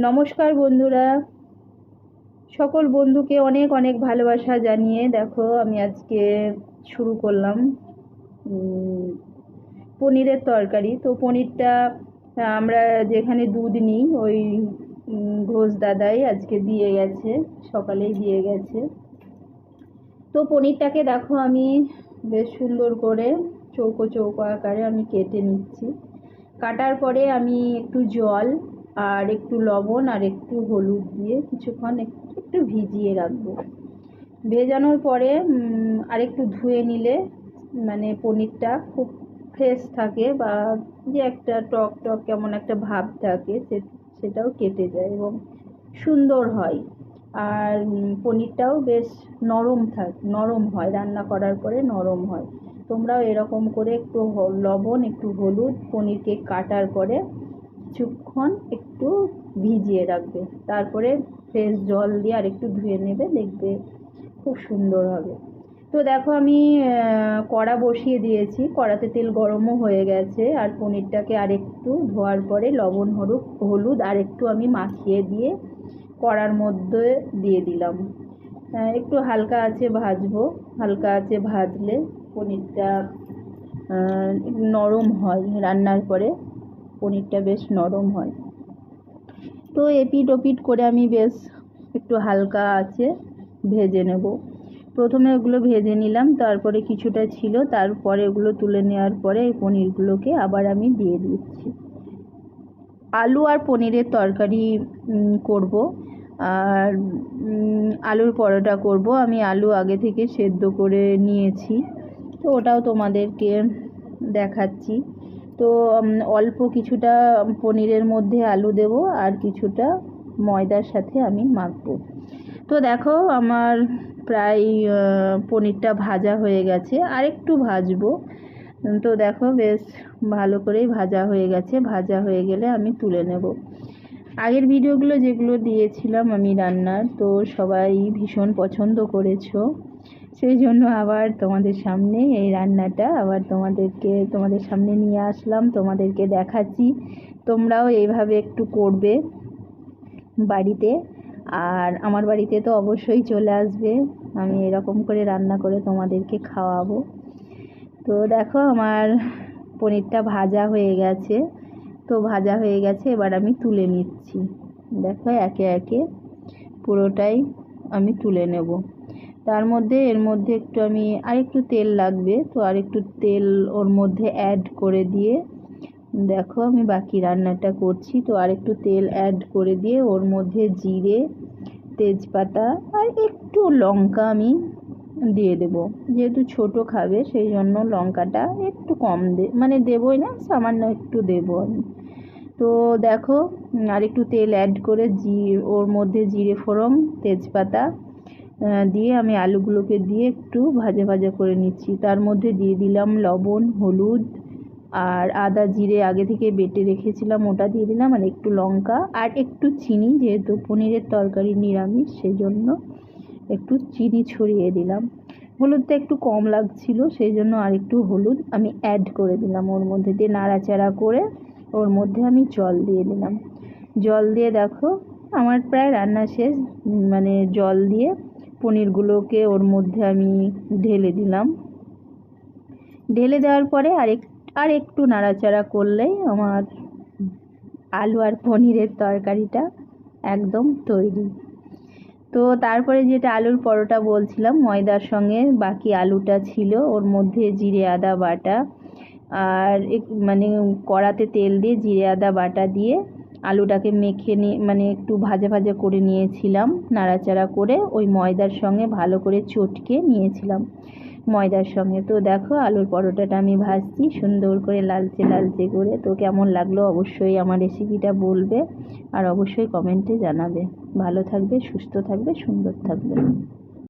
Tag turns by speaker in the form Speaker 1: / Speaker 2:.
Speaker 1: নমস্কার বন্ধুরা, সকল বন্ধুকে অনেক অনেক ভালোবাসা জানিয়ে দেখো আমি আজকে শুরু করলাম পনিরের তরকারি। তো পনিরটা আমরা যেখানে দুধ নিই ওই ঘোষ দাদাই আজকে দিয়ে গেছে, সকালেই দিয়ে গেছে। তো পনিরটাকে দেখো আমি বেশ সুন্দর করে চৌকো চৌকো আকারে আমি কেটে নিচ্ছি। কাটার পরে আমি একটু জল আর একটু লবণ আর একটু হলুদ দিয়ে কিছুক্ষণ একটু ভিজিয়ে রাখবো। ভেজানোর পরে আরেকটু ধুয়ে নিলে মানে পনিরটা খুব ফ্রেশ থাকে, বা যে একটা টক টক কেমন একটা ভাব থাকে সেটাও কেটে যায় এবং সুন্দর হয়। আর পনিরটাও বেশ নরম হয়, রান্না করার পরে নরম হয়। তোমরাও এরকম করে একটু লবণ একটু হলুদ পনিরকে কাটার পরে কিছুক্ষণ একটু ভিজিয়ে রাখবে, তারপরে ফ্রেশ জল দিয়ে আর একটু ধুয়ে নেবে, দেখবে খুব সুন্দর হবে। তো দেখো আমি কড়া বসিয়ে দিয়েছি, কড়াতে তেল গরমও হয়ে গেছে। আর পনিরটাকে আর একটু ধোয়ার পরে লবণ হলুদ আর একটু আমি মাখিয়ে দিয়ে কড়ার মধ্যে দিয়ে দিলাম। একটু হালকা আঁচে ভাজবো, হালকা আঁচে ভাজলে পনিরটা নরম হয়, রান্নার পরে পনিরটা বেশ নরম হয়। তো এপিট ওপিট করে আমি বেশ একটু হালকা আঁচে ভেজে নেব। প্রথমে ওগুলো ভেজে নিলাম, তারপরে কিছুটা ছিল, তারপরে ওগুলো তুলে নেওয়ার পরে এই পনিরগুলোকে আবার আমি দিয়ে দিচ্ছি। আলু আর পনিরের তরকারি করব, আর আলুর পরোটা করব। আমি আলু আগে থেকে সেদ্ধ করে নিয়েছি, তো ওটাও তোমাদেরকে দেখাচ্ছি। তো অল্প কিছুটা পনিরের মধ্যে আলু দেব আর কিছুটা ময়দার সাথে আমি মাখবো। তো দেখো আমার প্রায় পনিরটা ভাজা হয়ে গেছে, আর একটু ভাজবো। তো দেখো বেশ ভালো করেই ভাজা হয়ে গেছে, ভাজা হয়ে গেলে আমি তুলে নেব। আগের ভিডিওগুলো যেগুলো দিয়েছিলাম আমি রান্নার, তো সবাই ভীষণ পছন্দ করেছো, সেই জন্য আবার তোমাদের সামনে এই রান্নাটা আবার তোমাদের সামনে নিয়ে আসলাম, তোমাদেরকে দেখাচ্ছি। তোমরাও এইভাবে একটু করবে বাড়িতে, আর আমার বাড়িতে তো অবশ্যই চলে আসবে, আমি এরকম করে রান্না করে তোমাদেরকে খাওয়াবো। তো দেখো আমার পনিরটা ভাজা হয়ে গেছে, তো ভাজা হয়ে গেছে, এবার আমি তুলে নিচ্ছি। দেখো একে একে পুরোটাই আমি তুলে নেব। তার মধ্যে এর মধ্যে একটু আমি আরেকটু তেল লাগবে, তো আরেকটু তেল ওর মধ্যে অ্যাড করে দিয়ে দেখো আমি বাকি রান্নাটা করছি। তো আরেকটু তেল অ্যাড করে দিয়ে ওর মধ্যে জিরে, তেজপাতা আর একটু লঙ্কা আমি দিয়ে দেব। যেহেতু ছোট খাবে সেই জন্য লঙ্কাটা একটু কম মানে দেবই না, সামান্য একটু দেবো আমি। তো দেখো আর একটু তেল অ্যাড করে ওর মধ্যে জিরে ফোড়ন তেজপাতা দিয়ে আমি আলুগুলোকে দিয়ে একটু ভাজা ভাজা করে নিচ্ছি। তার মধ্যে দিয়ে দিলাম লবণ হলুদ আর আদা জিরে আগে থেকে বেটে রেখেছিলাম ওটা দিয়ে দিলাম, আর একটু লঙ্কা আর একটু চিনি, যেহেতু পনিরের তরকারি নিরামিষ সেই জন্য একটু চিনি ছড়িয়ে দিলাম। হলুদটা একটু কম লাগছিল সেই জন্য আর একটু হলুদ আমি অ্যাড করে দিলাম ওর মধ্যে দিয়ে, নাড়াচাড়া করে ওর মধ্যে আমি জল দিয়ে দিলাম। জল দিয়ে দেখো আমার প্রায় রান্না শেষ, মানে জল দিয়ে পনিরগুলোকে ওর মধ্যে আমি ঢেলে দিলাম। ঢেলে দেওয়ার পরে আর একটু নাড়াচাড়া করলেই আমার আলু আর পনিরের তরকারিটা একদম তৈরি। তো তারপরে যেটা আলুর পরোটা বলছিলাম, ময়দার সঙ্গে বাকি আলুটা ছিল, ওর মধ্যে জিরে আদা বাটা আর মানে কড়াতে তেল দিয়ে জিরে আদা বাটা দিয়ে আলুটাকে মেখে নিয়ে মানে একটু ভাজা ভাজা করে নিয়েছিলাম, নাড়াচাড়া করে ওই ময়দার সঙ্গে ভালো করে চটকে নিয়েছিলাম ময়দার সঙ্গে। তো দেখো আলুর পরোটাটা আমি ভাজছি সুন্দর করে লালচে লালচে করে। তো কেমন লাগলো অবশ্যই আমার রেসিপিটা বলবে, আর অবশ্যই কমেন্টে জানাবে। ভালো থাকবে, সুস্থ থাকবে, সুন্দর থাকবে।